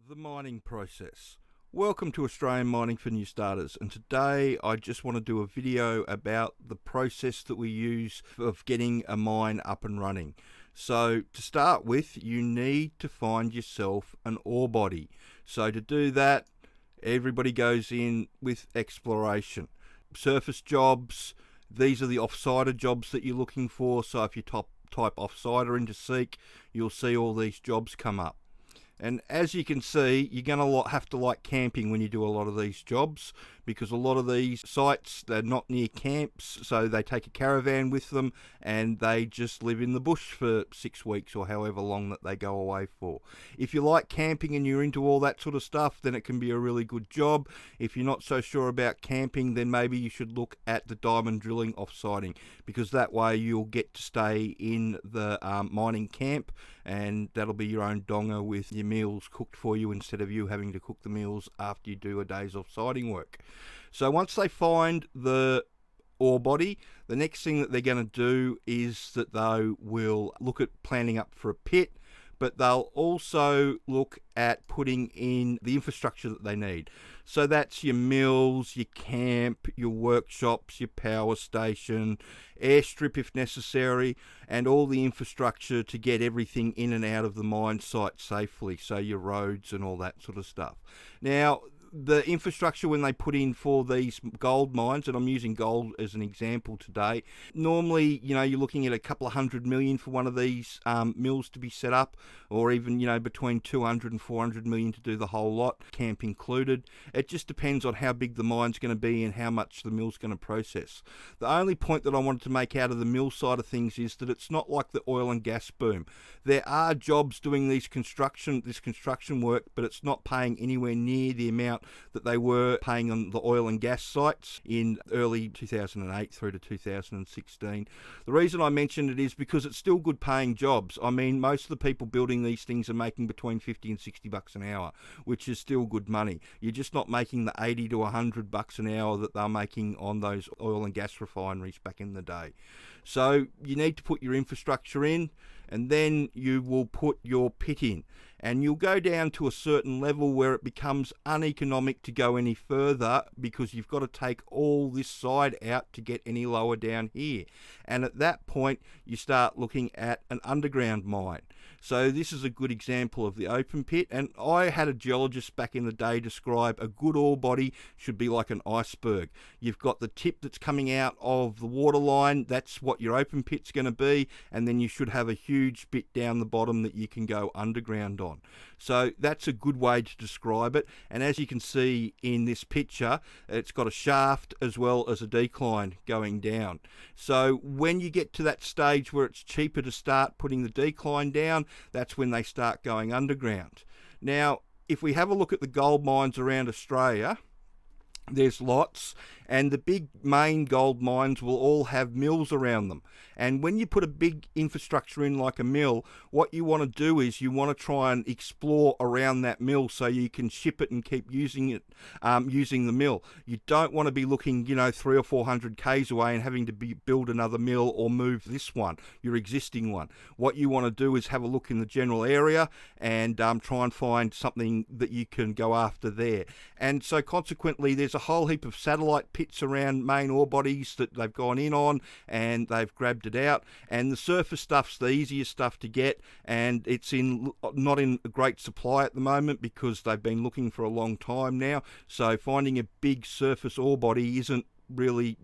The mining process. Welcome to Australian Mining for New Starters, and today I just want to do a video about the process that we use of getting a mine up and running. So to start with, you need to find yourself an ore body. So to do that, everybody goes in with exploration. Surface jobs, these are the Offsider jobs that you're looking for. So if you type Offsider into Seek, you'll see all these jobs come up. And as you can see, you're going to have to like camping when you do a lot of these jobs, because a lot of these sites, they're not near camps, so they take a caravan with them and they just live in the bush for 6 weeks or however long that they go away for. If you like camping and you're into all that sort of stuff, then it can be a really good job. If you're not so sure about camping, then maybe you should look at the diamond drilling offsiting, because that way you'll get to stay in the mining camp, and that'll be your own donga with your meals cooked for you instead of you having to cook the meals after you do a day's offsiting work. So once they find the ore body, the next thing that they're going to do is that they will look at planning up for a pit, but they'll also look at putting in the infrastructure that they need. So that's your mills, your camp, your workshops, your power station, airstrip if necessary, and all the infrastructure to get everything in and out of the mine site safely, so your roads and all that sort of stuff. Now, the infrastructure when they put in for these gold mines, and I'm using gold as an example today, normally, you're looking at a couple of $100 million for one of these mills to be set up, or even, between 200 and 400 million to do the whole lot, camp included. It just depends on how big the mine's going to be and how much the mill's going to process. The only point that I wanted to make out of the mill side of things is that it's not like the oil and gas boom. There are jobs doing this construction work, but it's not paying anywhere near the amount that they were paying on the oil and gas sites in early 2008 through to 2016. The reason I mention it is because it's still good paying jobs. I mean, most of the people building these things are making between 50 and 60 bucks an hour, which is still good money. You're just not making the 80 to 100 bucks an hour that they're making on those oil and gas refineries back in the day. So you need to put your infrastructure in, and then you will put your pit in. And you'll go down to a certain level where it becomes uneconomic to go any further, because you've got to take all this side out to get any lower down here. And at that point, you start looking at an underground mine. So this is a good example of the open pit, and I had a geologist back in the day describe a good ore body should be like an iceberg. You've got the tip that's coming out of the water line, that's what your open pit's going to be, and then you should have a huge bit down the bottom that you can go underground on. So that's a good way to describe it, and as you can see in this picture, it's got a shaft as well as a decline going down. So when you get to that stage where it's cheaper to start putting the decline down, that's when they start going underground. Now, if we have a look at the gold mines around Australia, there's lots, and the big main gold mines will all have mills around them. And when you put a big infrastructure in like a mill, what you want to do is you want to try and explore around that mill so you can ship it and keep using it, using the mill. You don't want to be looking, 300 or 400 k's away and having to build another mill or move this one, your existing one. What you want to do is have a look in the general area and try and find something that you can go after there. And so consequently, there's a whole heap of satellite pits around main ore bodies that they've gone in on, and they've grabbed it out. And the surface stuff's the easiest stuff to get, and it's not in a great supply at the moment because they've been looking for a long time now. So finding a big surface ore body isn't really,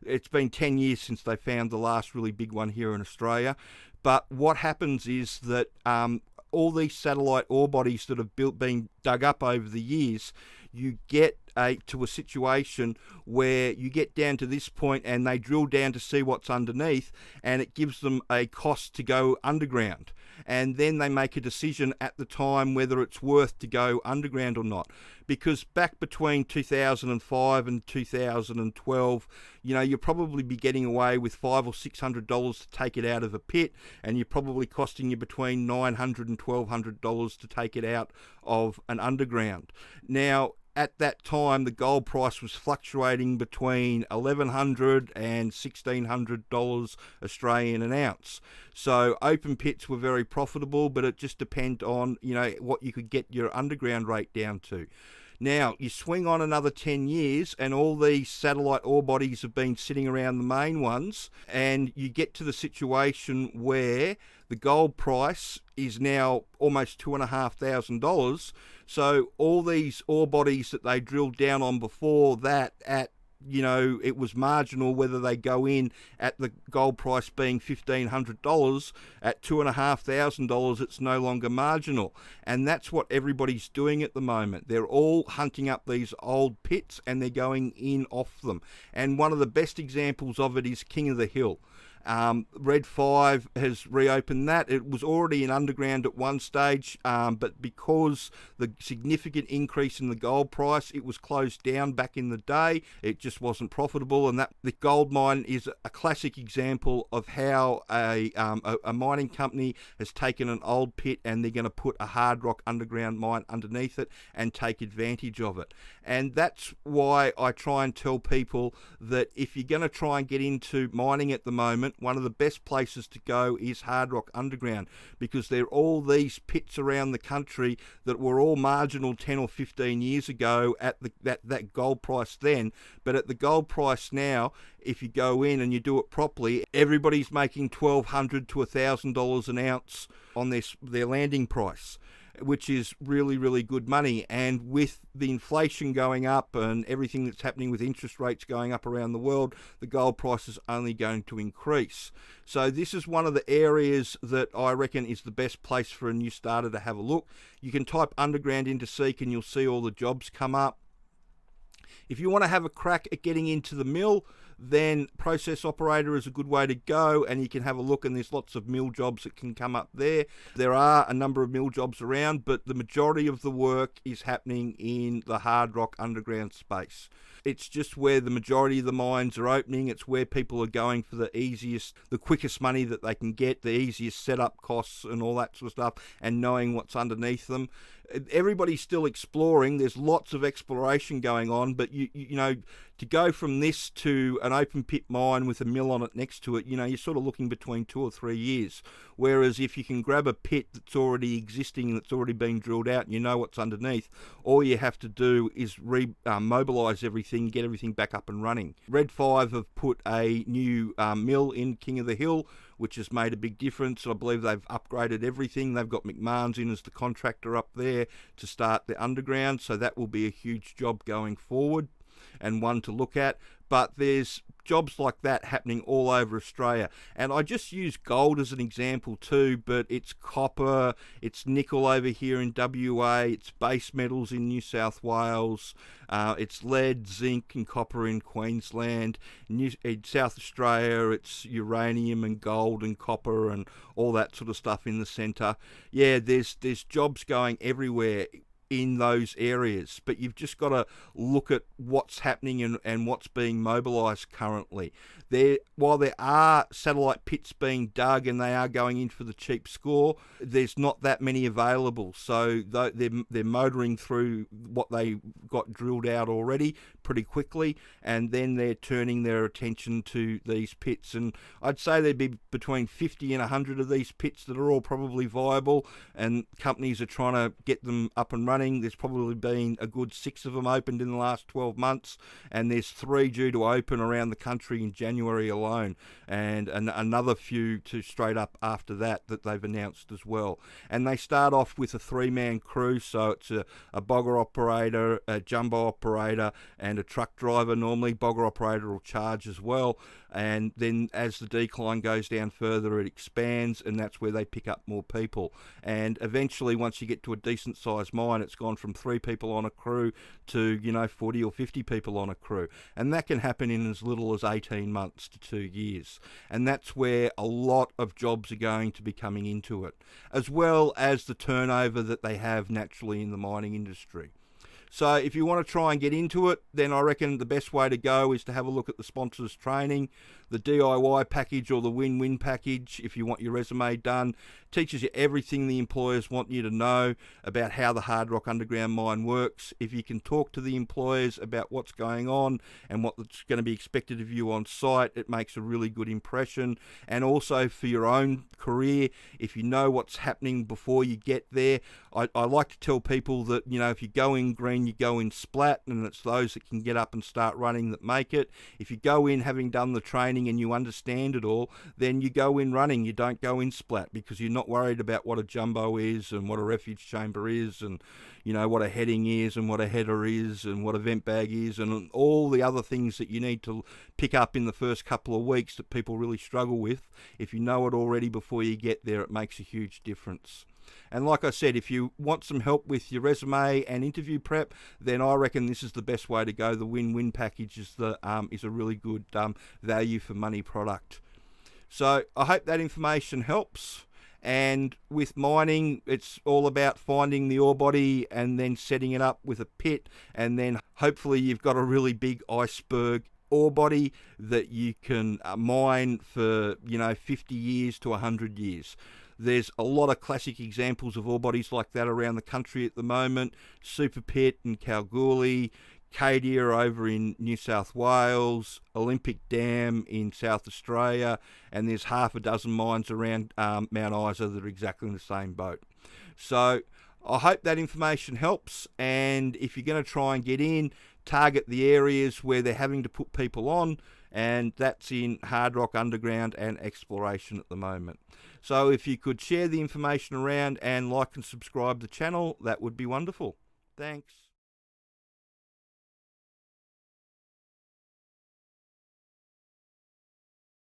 it's been 10 years since they found the last really big one here in Australia. But what happens is that all these satellite ore bodies that have been dug up over the years, you get to a situation where you get down to this point and they drill down to see what's underneath, and it gives them a cost to go underground. And then they make a decision at the time whether it's worth to go underground or not. Because back between 2005 and 2012, you'll probably be getting away with $500 or $600 to take it out of a pit, and you're probably costing you between $900 and $1,200 to take it out of an underground. Now, at that time, the gold price was fluctuating between $1,100 and $1,600 Australian an ounce. So open pits were very profitable, but it just depended on, what you could get your underground rate down to. Now, you swing on another 10 years and all these satellite ore bodies have been sitting around the main ones, and you get to the situation where the gold price is now almost $2,500. So all these ore bodies that they drilled down on before that it was marginal whether they go in at the gold price being $1,500. At $2,500, it's no longer marginal. And that's what everybody's doing at the moment. They're all hunting up these old pits and they're going in off them. And one of the best examples of it is King of the Hill. Red 5 has reopened that. It was already in underground at one stage, but because the significant increase in the gold price, it was closed down back in the day. It just wasn't profitable, and that the gold mine is a classic example of how a mining company has taken an old pit and they're going to put a hard rock underground mine underneath it and take advantage of it. And that's why I try and tell people that if you're going to try and get into mining at the moment, one of the best places to go is hard rock underground, because there are all these pits around the country that were all marginal 10 or 15 years ago at that gold price then. But at the gold price now, if you go in and you do it properly, everybody's making $1,200 to $1,000 an ounce on their landing price, which is really, really good money. And with the inflation going up and everything that's happening with interest rates going up around the world, the gold price is only going to increase. So this is one of the areas that I reckon is the best place for a new starter to have a look. You can type underground into Seek and you'll see all the jobs come up. If you want to have a crack at getting into the mill, then process operator is a good way to go, and you can have a look, and there's lots of mill jobs that can come up there. There are a number of mill jobs around, but the majority of the work is happening in the hard rock underground space. It's just where the majority of the mines are opening. It's where people are going for the quickest money that they can get, the easiest setup costs and all that sort of stuff, and knowing what's underneath them. Everybody's still exploring. There's lots of exploration going on, but to go from this to an open pit mine with a mill on it next to it, you're sort of looking between 2 or 3 years. Whereas if you can grab a pit that's already existing, that's already been drilled out, and you know what's underneath, all you have to do is mobilise everything, get everything back up and running. Red 5 have put a new mill in King of the Hill, which has made a big difference. I believe they've upgraded everything. They've got McMahon's in as the contractor up there to start the underground, so that will be a huge job going forward and one to look at. But there's jobs like that happening all over Australia. And I just use gold as an example too, but it's copper, it's nickel over here in WA, it's base metals in New South Wales, it's lead, zinc and copper in Queensland. In South Australia, it's uranium and gold and copper and all that sort of stuff in the centre. Yeah, there's jobs going everywhere in those areas, but you've just got to look at what's happening and what's being mobilised currently. While there are satellite pits being dug and they are going in for the cheap score, there's not that many available. So they're motoring through what they got drilled out already pretty quickly, and then they're turning their attention to these pits. And I'd say there'd be between 50 and 100 of these pits that are all probably viable, and companies are trying to get them up and running. There's probably been a good 6 of them opened in the last 12 months, and there's 3 due to open around the country in January alone, and another few to straight up after that they've announced as well. And they start off with a 3-man crew, so it's a bogger operator, a jumbo operator, and a truck driver. Normally bogger operator will charge as well, and then as the decline goes down further, it expands, and that's where they pick up more people. And eventually, once you get to a decent sized mine, it's gone from 3 people on a crew to 40 or 50 people on a crew, and that can happen in as little as 18 months to 2 years. And that's where a lot of jobs are going to be coming into it, as well as the turnover that they have naturally in the mining industry. So if you want to try and get into it, then I reckon the best way to go is to have a look at the sponsors training, the DIY package or the win-win package if you want your resume done. Teaches you everything the employers want you to know about how the Hard Rock Underground mine works. If you can talk to the employers about what's going on and what's going to be expected of you on site, it makes a really good impression. And also for your own career, if you know what's happening before you get there, I like to tell people that, you know, if you go in green, you go in splat, and it's those that can get up and start running that make it. If you go in having done the training and you understand it all, then you go in running. You don't go in splat, because you're not worried about what a jumbo is and what a refuge chamber is, and you know what a heading is and what a header is and what a vent bag is, and all the other things that you need to pick up in the first couple of weeks that people really struggle with. If you know it already before you get there, it makes a huge difference. And like I said, if you want some help with your resume and interview prep, then I reckon this is the best way to go. The win-win package is a really good value for money product. So I hope that information helps. And with mining, it's all about finding the ore body and then setting it up with a pit, and then hopefully you've got a really big iceberg ore body that you can mine for, you know, 50 years to 100 years. There's a lot of classic examples of ore bodies like that around the country at the moment. Super Pit in Kalgoorlie, Cadia over in New South Wales, Olympic Dam in South Australia, and there's half a dozen mines around Mount Isa that are exactly in the same boat. So I hope that information helps, and if you're going to try and get in, target the areas where they're having to put people on, and that's in Hard Rock Underground and exploration at the moment. So if you could share the information around and like and subscribe the channel, that would be wonderful. Thanks.